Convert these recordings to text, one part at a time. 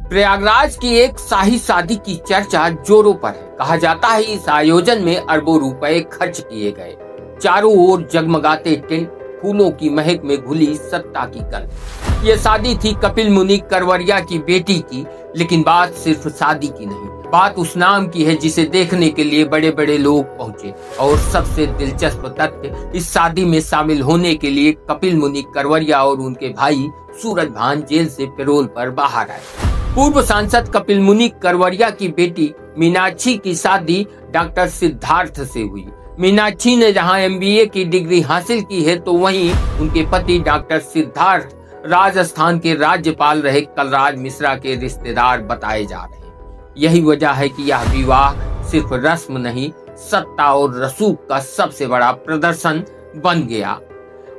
प्रयागराज की एक शाही शादी की चर्चा जोरों पर है। कहा जाता है इस आयोजन में अरबों रुपए खर्च किए गए। चारों ओर जगमगाते टेंट, फूलों की महक में घुली सत्ता की गंध। ये शादी थी कपिल मुनि करवरिया की बेटी की, लेकिन बात सिर्फ शादी की नहीं, बात उस नाम की है जिसे देखने के लिए बड़े बड़े लोग पहुंचे। और सबसे दिलचस्प तथ्य, इस शादी में शामिल होने के लिए कपिल मुनि करवरिया और उनके भाई सूरजभान जेल से पैरोल पर बाहर आए। पूर्व सांसद कपिल मुनि करवरिया की बेटी मीनाक्षी की शादी डॉक्टर सिद्धार्थ से हुई। मीनाक्षी ने जहां MBA की डिग्री हासिल की है, तो वहीं उनके पति डॉक्टर सिद्धार्थ राजस्थान के राज्यपाल रहे कलराज मिश्रा के रिश्तेदार बताए जा रहे हैं। यही वजह है कि यह विवाह सिर्फ रस्म नहीं, सत्ता और रसूख का सबसे बड़ा प्रदर्शन बन गया।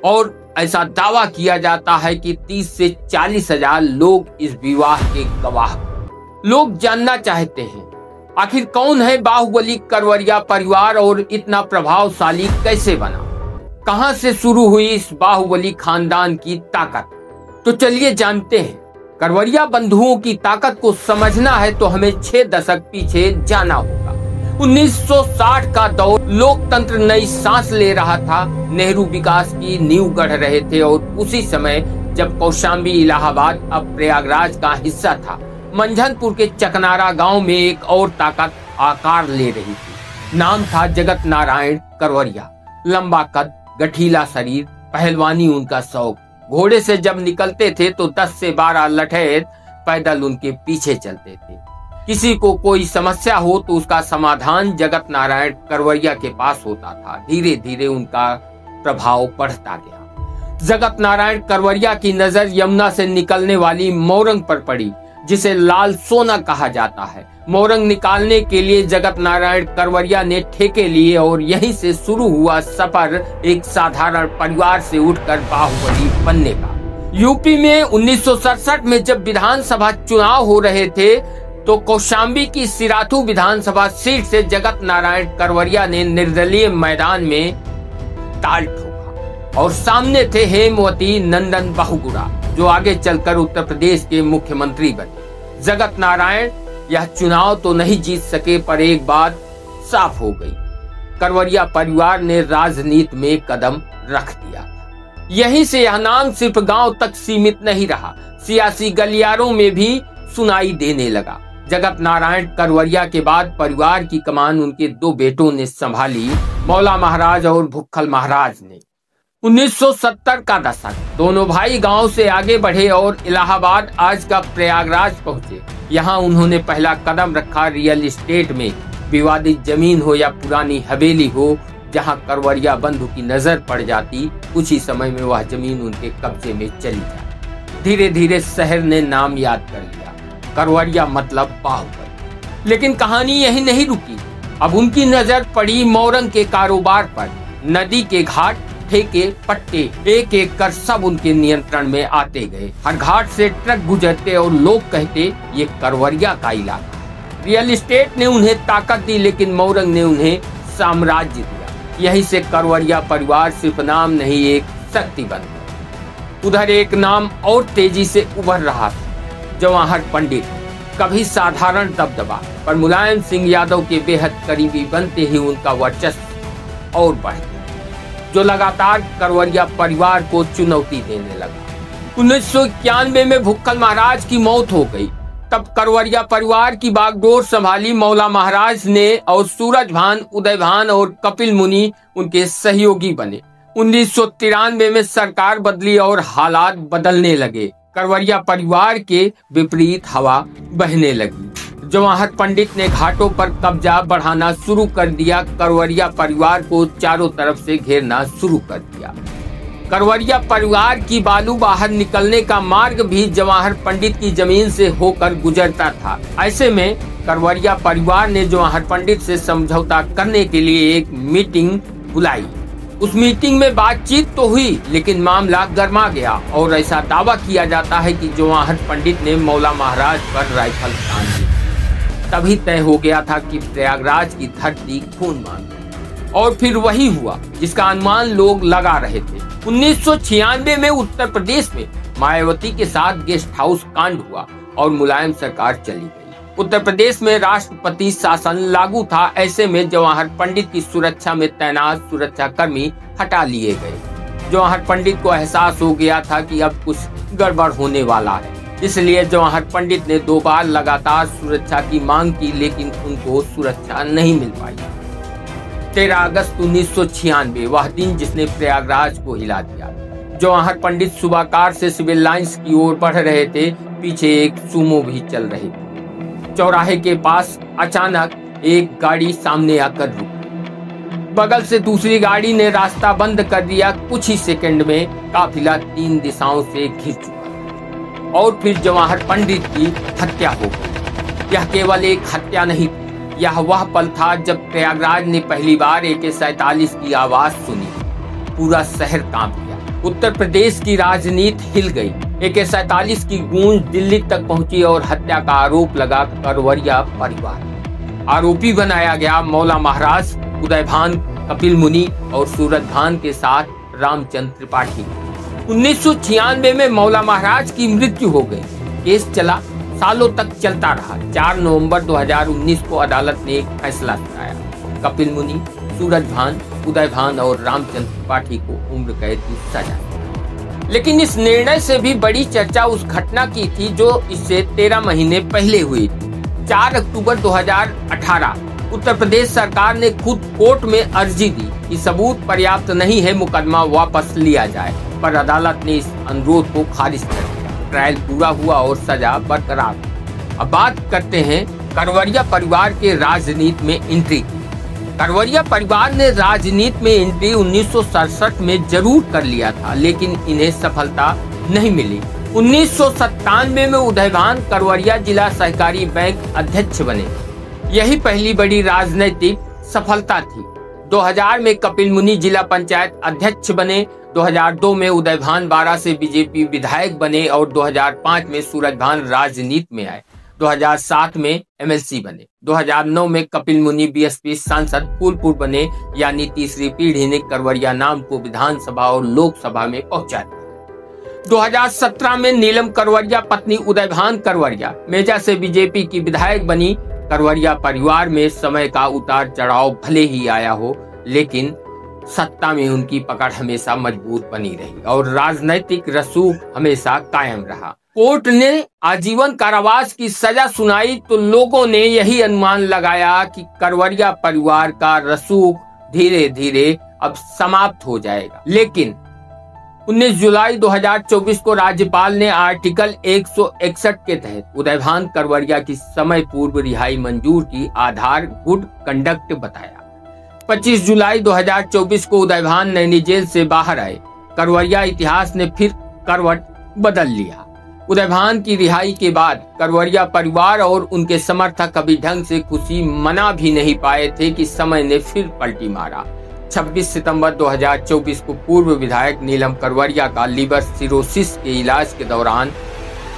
और ऐसा दावा किया जाता है कि 30 से 40 हजार लोग इस विवाह के गवाह। लोग जानना चाहते हैं, आखिर कौन है बाहुबली करवरिया परिवार और इतना प्रभावशाली कैसे बना? कहां से शुरू हुई इस बाहुबली खानदान की ताकत? तो चलिए जानते हैं। करवरिया बंधुओं की ताकत को समझना है तो हमें 6 दशक पीछे जाना होगा। 1960 का दौर, लोकतंत्र नई सांस ले रहा था, नेहरू विकास की नींव गढ़ रहे थे। और उसी समय जब कौशाम्बी इलाहाबाद अब प्रयागराज का हिस्सा था, मंझनपुर के चकनारा गांव में एक और ताकत आकार ले रही थी। नाम था जगत नारायण करवरिया। लंबा कद, गठीला शरीर, पहलवानी उनका शौक। घोड़े से जब निकलते थे तो 10 से 12 लठैत पैदल उनके पीछे चलते थे। किसी को कोई समस्या हो तो उसका समाधान जगत नारायण करवरिया के पास होता था। धीरे धीरे उनका प्रभाव बढ़ता गया। जगत नारायण करवरिया की नजर यमुना से निकलने वाली मोरंग पर पड़ी, जिसे लाल सोना कहा जाता है। मोरंग निकालने के लिए जगत नारायण करवरिया ने ठेके लिए और यहीं से शुरू हुआ सफर एक साधारण परिवार से उठकर बाहुबली बनने का। यूपी में 1967 में जब विधानसभा चुनाव हो रहे थे, तो कौशाम्बी की सिराथू विधानसभा सीट से जगत नारायण करवरिया ने निर्दलीय मैदान में ताल ठोका और सामने थे हेमवती नंदन बहुगुणा, जो आगे चलकर उत्तर प्रदेश के मुख्यमंत्री बने। जगत नारायण यह चुनाव तो नहीं जीत सके, पर एक बात साफ हो गई, करवरिया परिवार ने राजनीति में कदम रख दिया। यहीं से यह नाम सिर्फ गांव तक सीमित नहीं रहा, सियासी गलियारों में भी सुनाई देने लगा। जगत नारायण करवरिया के बाद परिवार की कमान उनके 2 बेटों ने संभाली, मौला महाराज और भुक्खल महाराज ने। 1970 का दशक, दोनों भाई गांव से आगे बढ़े और इलाहाबाद, आज का प्रयागराज पहुंचे। यहां उन्होंने पहला कदम रखा रियल एस्टेट में। विवादित जमीन हो या पुरानी हवेली हो, जहां करवरिया बंधु की नजर पड़ जाती, कुछ ही समय में वह जमीन उनके कब्जे में चली जाती। धीरे धीरे शहर ने नाम याद कर लिया, करवरिया मतलब बाहुबली। लेकिन कहानी यही नहीं रुकी। अब उनकी नजर पड़ी मोरंग के कारोबार पर। नदी के घाट, ठेके, पट्टे, एक एक कर सब उनके नियंत्रण में आते गए। हर घाट से ट्रक गुजरते और लोग कहते, ये करवरिया का इलाका। रियल एस्टेट ने उन्हें ताकत दी, लेकिन मोरंग ने उन्हें साम्राज्य दिया। यहीं से करवरिया परिवार सिर्फ नाम नहीं, एक शक्ति बन गया। उधर एक नाम और तेजी से उभर रहा था, जवाहर पंडित। कभी साधारण दबदबा, पर मुलायम सिंह यादव के बेहद करीबी बनते ही उनका वर्चस्व और बढ़ गया, जो लगातार करवरिया परिवार को चुनौती देने लगा। 1991 में भुक्खल महाराज की मौत हो गई। तब करवरिया परिवार की बागडोर संभाली मौला महाराज ने, और सूरजभान, उदयभान और कपिल मुनि उनके सहयोगी बने। 1993 में सरकार बदली और हालात बदलने लगे। करवरिया परिवार के विपरीत हवा बहने लगी। जवाहर पंडित ने घाटों पर कब्जा बढ़ाना शुरू कर दिया। करवरिया परिवार को चारों तरफ से घेरना शुरू कर दिया। करवरिया परिवार की बालू बाहर निकलने का मार्ग भी जवाहर पंडित की जमीन से होकर गुजरता था। ऐसे में करवरिया परिवार ने जवाहर पंडित से समझौता करने के लिए एक मीटिंग बुलाई। उस मीटिंग में बातचीत तो हुई, लेकिन मामला गर्मा गया और ऐसा दावा किया जाता है कि जवाहर पंडित ने मौला महाराज पर राइफल तान दी। तभी तय हो गया था कि प्रयागराज की धरती खून मांगी। और फिर वही हुआ जिसका अनुमान लोग लगा रहे थे। 1996 में उत्तर प्रदेश में मायावती के साथ गेस्ट हाउस कांड हुआ और मुलायम सरकार चली गई। उत्तर प्रदेश में राष्ट्रपति शासन लागू था। ऐसे में जवाहर पंडित की सुरक्षा में तैनात सुरक्षाकर्मी हटा लिए गए। जवाहर पंडित को एहसास हो गया था कि अब कुछ गड़बड़ होने वाला है, इसलिए जवाहर पंडित ने 2 बार लगातार सुरक्षा की मांग की, लेकिन उनको सुरक्षा नहीं मिल पाई। 13 अगस्त 1996 वह दिन जिसने प्रयागराज को हिला दिया। जवाहर पंडित सुबह कार से सिविल लाइंस की ओर बढ़ रहे थे। पीछे एक सुमो भी चल रही थी। चौराहे के पास अचानक एक गाड़ी सामने आकर रुकी। बगल से दूसरी गाड़ी ने रास्ता बंद कर दिया। कुछ ही सेकंड में काफिला 3 दिशाओं से घिर चुका और फिर जवाहर पंडित की हत्या हो गई। यह केवल एक हत्या नहीं, यह वह पल था जब प्रयागराज ने पहली बार AK-47 की आवाज सुनी। पूरा शहर कांप गया। उत्तर प्रदेश की राजनीति हिल गई। AK-47 की गूंज दिल्ली तक पहुंची और हत्या का आरोप लगा करवरिया परिवार। आरोपी बनाया गया मौला महाराज, उदय भान, कपिल मुनि और सूरज भान के साथ रामचंद्र त्रिपाठी। 1996 में मौला महाराज की मृत्यु हो गई। केस चला, सालों तक चलता रहा। 4 नवंबर 2019 को अदालत ने एक फैसला सुनाया। कपिल मुनि, सूरज भान, उदय भान और रामचंद्र त्रिपाठी को उम्र कैद की सजा। लेकिन इस निर्णय से भी बड़ी चर्चा उस घटना की थी जो इससे 13 महीने पहले हुई थी। 4 अक्टूबर 2018 उत्तर प्रदेश सरकार ने खुद कोर्ट में अर्जी दी कि सबूत पर्याप्त नहीं है, मुकदमा वापस लिया जाए, पर अदालत ने इस अनुरोध को खारिज कर दिया। ट्रायल पूरा हुआ और सजा बरकरार। अब बात करते हैं करवरिया परिवार के राजनीति में एंट्री की। करवरिया परिवार ने राजनीति में एंट्री 1967 में जरूर कर लिया था, लेकिन इन्हें सफलता नहीं मिली। 1997 में उदय भान करवरिया जिला सहकारी बैंक अध्यक्ष बने। यही पहली बड़ी राजनीतिक सफलता थी। 2000 में कपिल मुनि जिला पंचायत अध्यक्ष बने। 2002 में उदय भान बारा से बीजेपी विधायक बने और 2005 में सूरज भान राजनीति में आए। 2007 में MLC बने। 2009 में कपिल मुनि BSP सांसद फूलपुर बने, यानी तीसरी पीढ़ी ने करवरिया नाम को विधानसभा और लोकसभा में पहुंचा दिया। 2017 में नीलम करवरिया पत्नी उदय भान करवरिया मेजा से बीजेपी की विधायक बनी। करवरिया परिवार में समय का उतार चढ़ाव भले ही आया हो, लेकिन सत्ता में उनकी पकड़ हमेशा मजबूत बनी रही और राजनीतिक रसूख हमेशा कायम रहा। कोर्ट ने आजीवन कारावास की सजा सुनाई तो लोगों ने यही अनुमान लगाया कि करवरिया परिवार का रसूख धीरे धीरे अब समाप्त हो जाएगा। लेकिन 19 जुलाई 2024 को राज्यपाल ने आर्टिकल 161 के तहत उदय भान करवरिया की समय पूर्व रिहाई मंजूर की आधार गुड कंडक्ट बताया। 25 जुलाई 2024 को उदय भान नैनी जेल से बाहर आए। करवरिया इतिहास ने फिर करवट बदल लिया। उदय भान की रिहाई के बाद करवरिया परिवार और उनके समर्थक कभी ढंग से खुशी मना भी नहीं पाए थे कि समय ने फिर पलटी मारा। 26 सितंबर 2024 को पूर्व विधायक नीलम करवरिया का लीवर सिरोसिस के इलाज के दौरान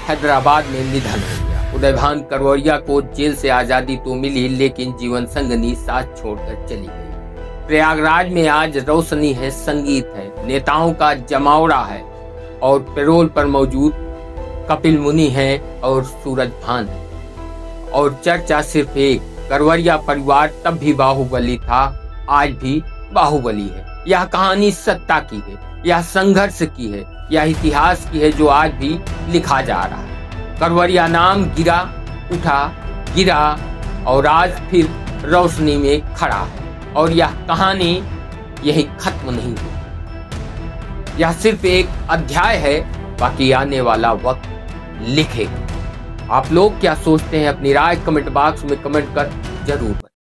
हैदराबाद में निधन हो गया। उदय भान करवरिया को जेल से आजादी तो मिली, लेकिन जीवन संगनी साथ छोड़कर चली गई। प्रयागराज में आज रोशनी है, संगीत है, नेताओं का जमावड़ा है और पैरोल पर मौजूद कपिल मुनि है और सूरज भान है। और चर्चा सिर्फ एक, करवरिया परिवार तब भी बाहुबली था, आज भी बाहुबली है। यह कहानी सत्ता की है, यह संघर्ष की है, यह इतिहास की है जो आज भी लिखा जा रहा है। करवरिया नाम गिरा, उठा, गिरा और आज फिर रोशनी में खड़ा है। और यह कहानी यही खत्म नहीं हुई। यह सिर्फ एक अध्याय है, बाकी आने वाला वक्त लिखेगा। आप लोग क्या सोचते हैं? अपनी राय कमेंट बॉक्स में कमेंट कर जरूर बताएं।